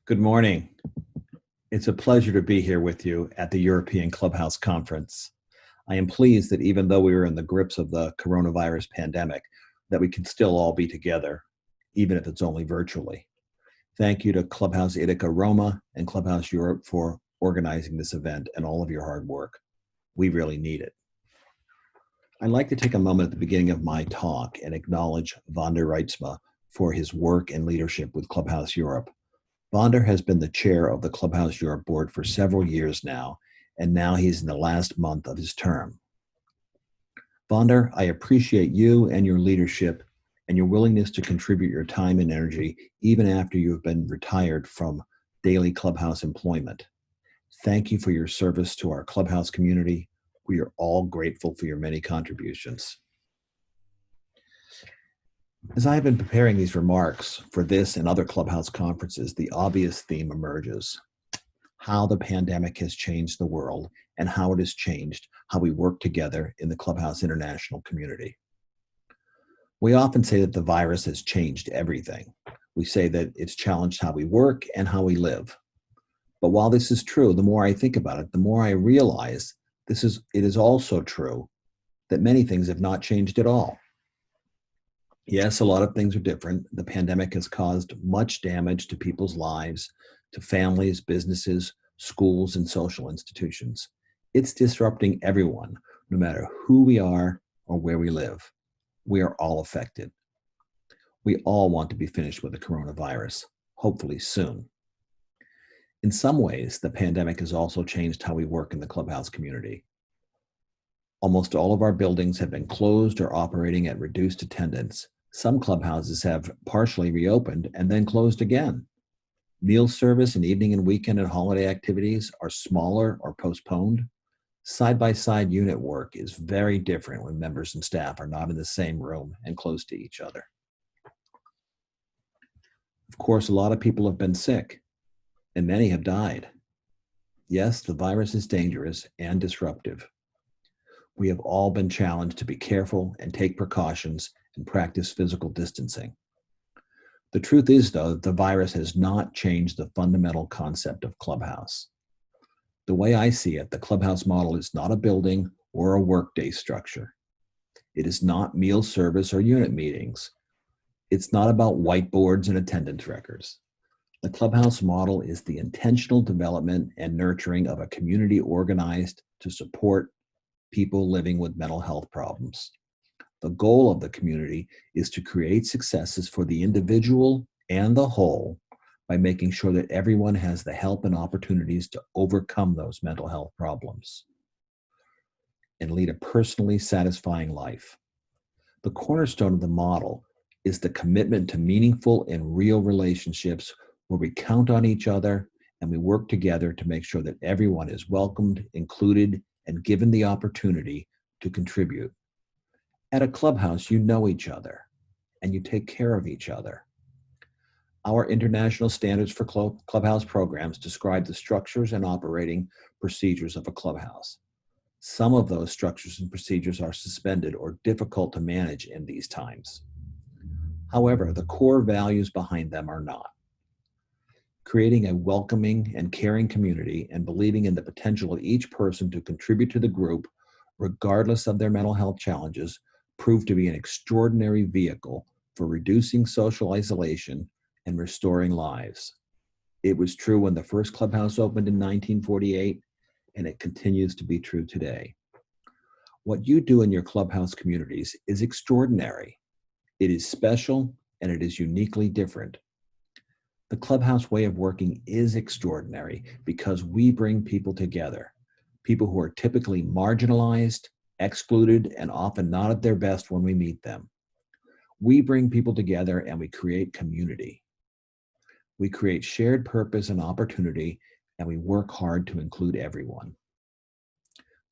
Good morning. It's a pleasure to be here with you at the European Clubhouse Conference. I am pleased that even though we are in the grips of the coronavirus pandemic, that we can still all be together, even if it's only virtually. Thank you to Clubhouse Ithaca Roma and Clubhouse Europe for organizing this event and all of your hard work. We really need it. I'd like to take a moment at the beginning of my talk and acknowledge Vander Reitzma for his work and leadership with Clubhouse Europe. Vander has been the chair of the Clubhouse Europe board for several years now, and now he's in the last month of his term. Vander, I appreciate you and your leadership and your willingness to contribute your time and energy even after you have been retired from daily Clubhouse employment. Thank you for your service to our Clubhouse community. We are all grateful for your many contributions. As I have been preparing these remarks for this and other Clubhouse conferences, the obvious theme emerges: how the pandemic has changed the world and how it has changed how we work together in the Clubhouse International community. We often say that the virus has changed everything. We say that it's challenged how we work and how we live. But while this is true, the more I think about it, the more I realize it is also true that many things have not changed at all. Yes, a lot of things are different. The pandemic has caused much damage to people's lives, to families, businesses, schools, and social institutions. It's disrupting everyone, no matter who we are or where we live. We are all affected. We all want to be finished with the coronavirus, hopefully soon. In some ways, the pandemic has also changed how we work in the Clubhouse community. Almost all of our buildings have been closed or operating at reduced attendance. Some clubhouses have partially reopened and then closed again. Meal service and evening and weekend and holiday activities are smaller or postponed. Side-by-side unit work is very different when members and staff are not in the same room and close to each other. Of course, a lot of people have been sick, and many have died. Yes, the virus is dangerous and disruptive. We have all been challenged to be careful and take precautions and practice physical distancing. The truth is, though, that the virus has not changed the fundamental concept of Clubhouse. The way I see it, the Clubhouse model is not a building or a workday structure. It is not meal service or unit meetings. It's not about whiteboards and attendance records. The Clubhouse model is the intentional development and nurturing of a community organized to support people living with mental health problems. The goal of the community is to create successes for the individual and the whole by making sure that everyone has the help and opportunities to overcome those mental health problems and lead a personally satisfying life. The cornerstone of the model is the commitment to meaningful and real relationships where we count on each other and we work together to make sure that everyone is welcomed, included, and given the opportunity to contribute. At a clubhouse, you know each other and you take care of each other. Our international standards for clubhouse programs describe the structures and operating procedures of a clubhouse. Some of those structures and procedures are suspended or difficult to manage in these times. However, the core values behind them are not. Creating a welcoming and caring community and believing in the potential of each person to contribute to the group, regardless of their mental health challenges, proved to be an extraordinary vehicle for reducing social isolation and restoring lives. It was true when the first clubhouse opened in 1948, and it continues to be true today. What you do in your clubhouse communities is extraordinary. It is special, and it is uniquely different. The clubhouse way of working is extraordinary because we bring people together, people who are typically marginalized, excluded, and often not at their best when we meet them. We bring people together and we create community. We create shared purpose and opportunity, and we work hard to include everyone.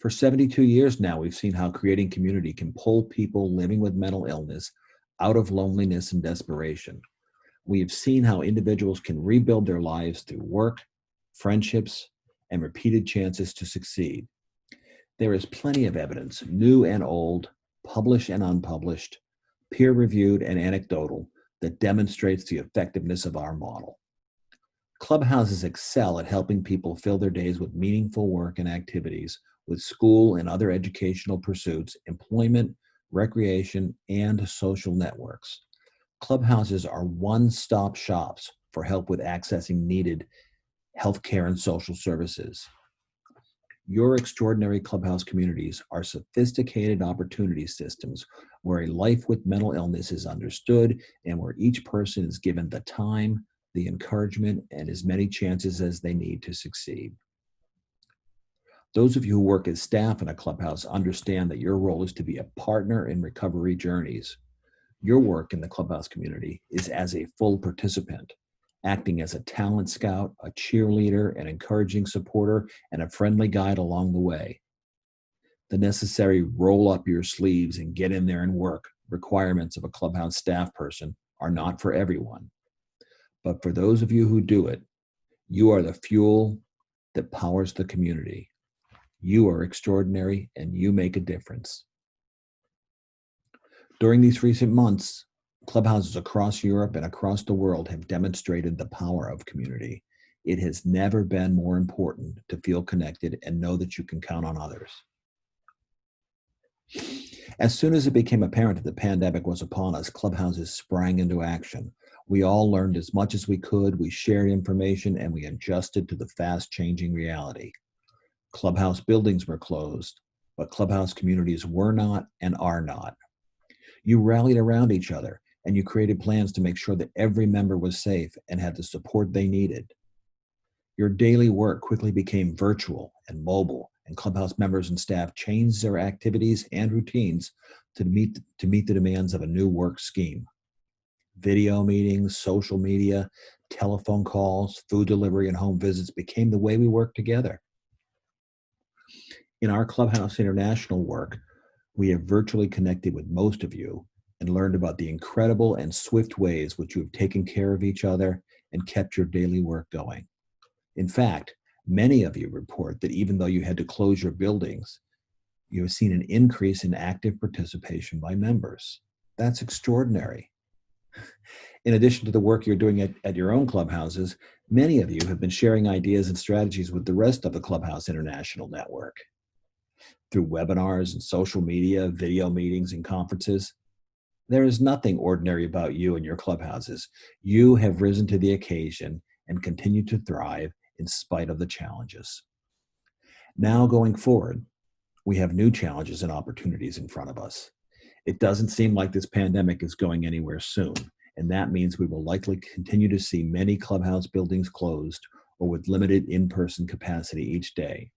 For 72 years now, we've seen how creating community can pull people living with mental illness out of loneliness and desperation. We have seen how individuals can rebuild their lives through work, friendships, and repeated chances to succeed. There is plenty of evidence, new and old, published and unpublished, peer-reviewed and anecdotal, that demonstrates the effectiveness of our model. Clubhouses excel at helping people fill their days with meaningful work and activities, with school and other educational pursuits, employment, recreation, and social networks. Clubhouses are one-stop shops for help with accessing needed healthcare and social services. Your extraordinary Clubhouse communities are sophisticated opportunity systems where a life with mental illness is understood and where each person is given the time, the encouragement, and as many chances as they need to succeed. Those of you who work as staff in a Clubhouse understand that your role is to be a partner in recovery journeys. Your work in the Clubhouse community is as a full participant, acting as a talent scout, a cheerleader, an encouraging supporter, and a friendly guide along the way. The necessary roll up your sleeves and get in there and work requirements of a Clubhouse staff person are not for everyone. But for those of you who do it, you are the fuel that powers the community. You are extraordinary and you make a difference. During these recent months, clubhouses across Europe and across the world have demonstrated the power of community. It has never been more important to feel connected and know that you can count on others. As soon as it became apparent that the pandemic was upon us, clubhouses sprang into action. We all learned as much as we could, we shared information, and we adjusted to the fast-changing reality. Clubhouse buildings were closed, but clubhouse communities were not and are not. You rallied around each other, and you created plans to make sure that every member was safe and had the support they needed. Your daily work quickly became virtual and mobile, and Clubhouse members and staff changed their activities and routines to meet the demands of a new work scheme. Video meetings, social media, telephone calls, food delivery, and home visits became the way we work together. In our Clubhouse International work, we have virtually connected with most of you and learned about the incredible and swift ways which you have taken care of each other and kept your daily work going. In fact, many of you report that even though you had to close your buildings, you have seen an increase in active participation by members. That's extraordinary. In addition to the work you're doing at your own clubhouses, many of you have been sharing ideas and strategies with the rest of the Clubhouse International Network. Through webinars and social media, video meetings and conferences, there is nothing ordinary about you and your clubhouses. You have risen to the occasion and continue to thrive in spite of the challenges. Now going forward, we have new challenges and opportunities in front of us. It doesn't seem like this pandemic is going anywhere soon, and that means we will likely continue to see many clubhouse buildings closed or with limited in-person capacity each day.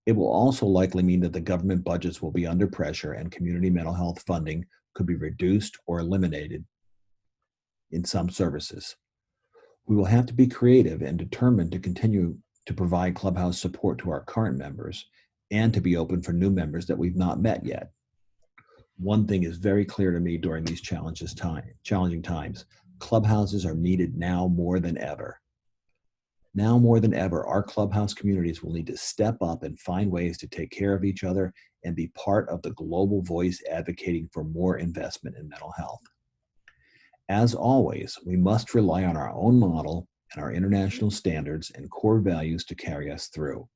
It will also likely mean that the government budgets will be under pressure and community mental health funding could be reduced or eliminated in some services. We will have to be creative and determined to continue to provide Clubhouse support to our current members and to be open for new members that we've not met yet. One thing is very clear to me during these challenging times. Clubhouses are needed now more than ever. Now more than ever, our Clubhouse communities will need to step up and find ways to take care of each other and be part of the global voice advocating for more investment in mental health. As always, we must rely on our own model and our international standards and core values to carry us through.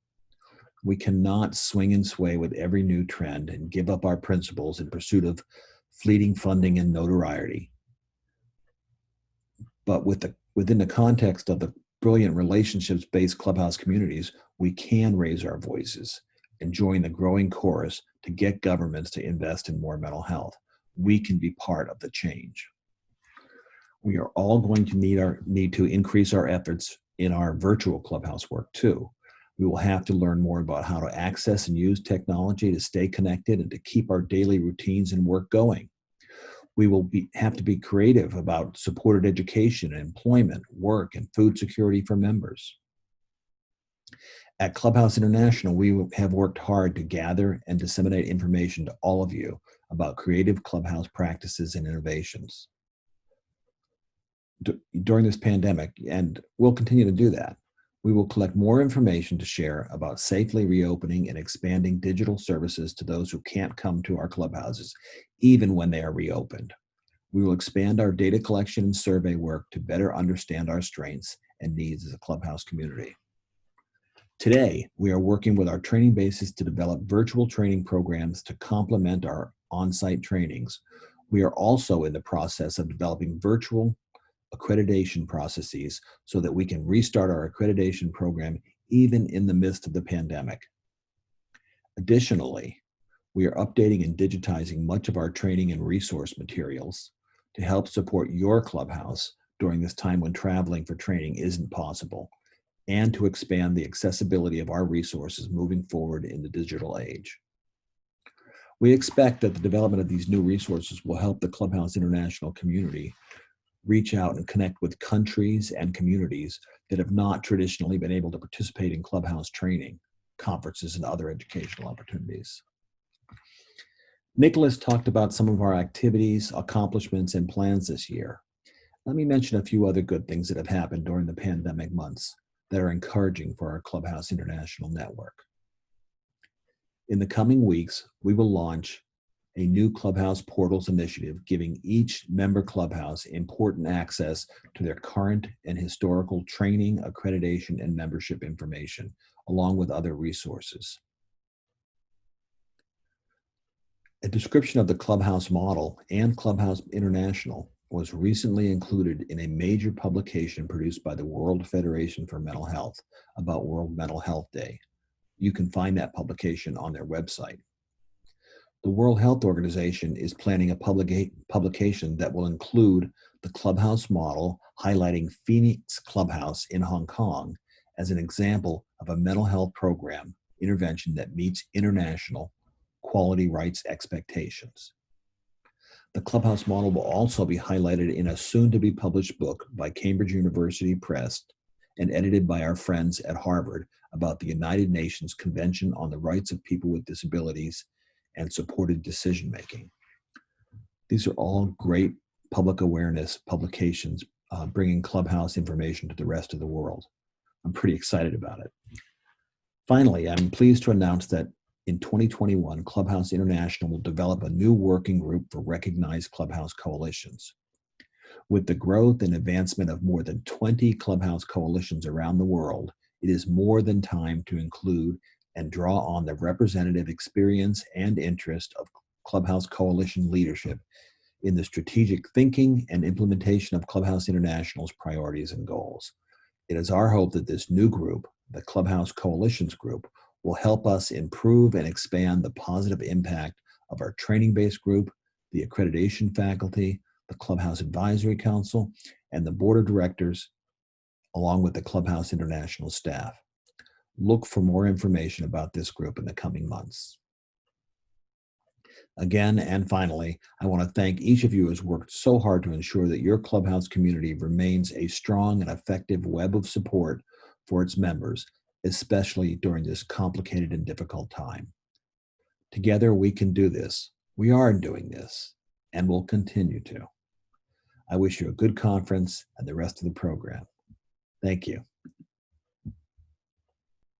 We cannot swing and sway with every new trend and give up our principles in pursuit of fleeting funding and notoriety. But within the context of the brilliant relationships-based Clubhouse communities, we can raise our voices and join the growing chorus to get governments to invest in more mental health. We can be part of the change. We are all going to need to increase our efforts in our virtual Clubhouse work too. We will have to learn more about how to access and use technology to stay connected and to keep our daily routines and work going. We will have to be creative about supported education, employment, work, and food security for members. At Clubhouse International, we have worked hard to gather and disseminate information to all of you about creative Clubhouse practices and innovations. During this pandemic, and we'll continue to do that, we will collect more information to share about safely reopening and expanding digital services to those who can't come to our clubhouses, even when they are reopened. We will expand our data collection and survey work to better understand our strengths and needs as a Clubhouse community. Today, we are working with our training bases to develop virtual training programs to complement our on-site trainings. We are also in the process of developing virtual accreditation processes so that we can restart our accreditation program even in the midst of the pandemic. Additionally, we are updating and digitizing much of our training and resource materials to help support your Clubhouse during this time when traveling for training isn't possible, and to expand the accessibility of our resources moving forward in the digital age. We expect that the development of these new resources will help the Clubhouse International community reach out and connect with countries and communities that have not traditionally been able to participate in Clubhouse training, conferences, and other educational opportunities. Nicholas talked about some of our activities, accomplishments, and plans this year. Let me mention a few other good things that have happened during the pandemic months that are encouraging for our Clubhouse International network. In the coming weeks, we will launch a new Clubhouse Portals initiative, giving each member Clubhouse important access to their current and historical training, accreditation, and membership information, along with other resources. A description of the Clubhouse model and Clubhouse International was recently included in a major publication produced by the World Federation for Mental Health about World Mental Health Day. You can find that publication on their website. The World Health Organization is planning a publication that will include the Clubhouse model, highlighting Phoenix Clubhouse in Hong Kong as an example of a mental health program intervention that meets international quality rights expectations. The Clubhouse model will also be highlighted in a soon-to-be published book by Cambridge University Press and edited by our friends at Harvard about the United Nations Convention on the Rights of People with Disabilities and Supported Decision-Making. These are all great public awareness publications bringing Clubhouse information to the rest of the world. I'm pretty excited about it. Finally, I'm pleased to announce that in 2021, Clubhouse International will develop a new working group for recognized Clubhouse coalitions. With the growth and advancement of more than 20 Clubhouse coalitions around the world, it is more than time to include and draw on the representative experience and interest of Clubhouse coalition leadership in the strategic thinking and implementation of Clubhouse International's priorities and goals. It is our hope that this new group, the Clubhouse Coalitions Group, will help us improve and expand the positive impact of our training-based group, the accreditation faculty, the Clubhouse Advisory Council, and the Board of Directors, along with the Clubhouse International staff. Look for more information about this group in the coming months. Again, and finally, I want to thank each of you who has worked so hard to ensure that your Clubhouse community remains a strong and effective web of support for its members, especially during this complicated and difficult time. Together, we can do this. We are doing this, and will continue to. I wish you a good conference and the rest of the program. Thank you.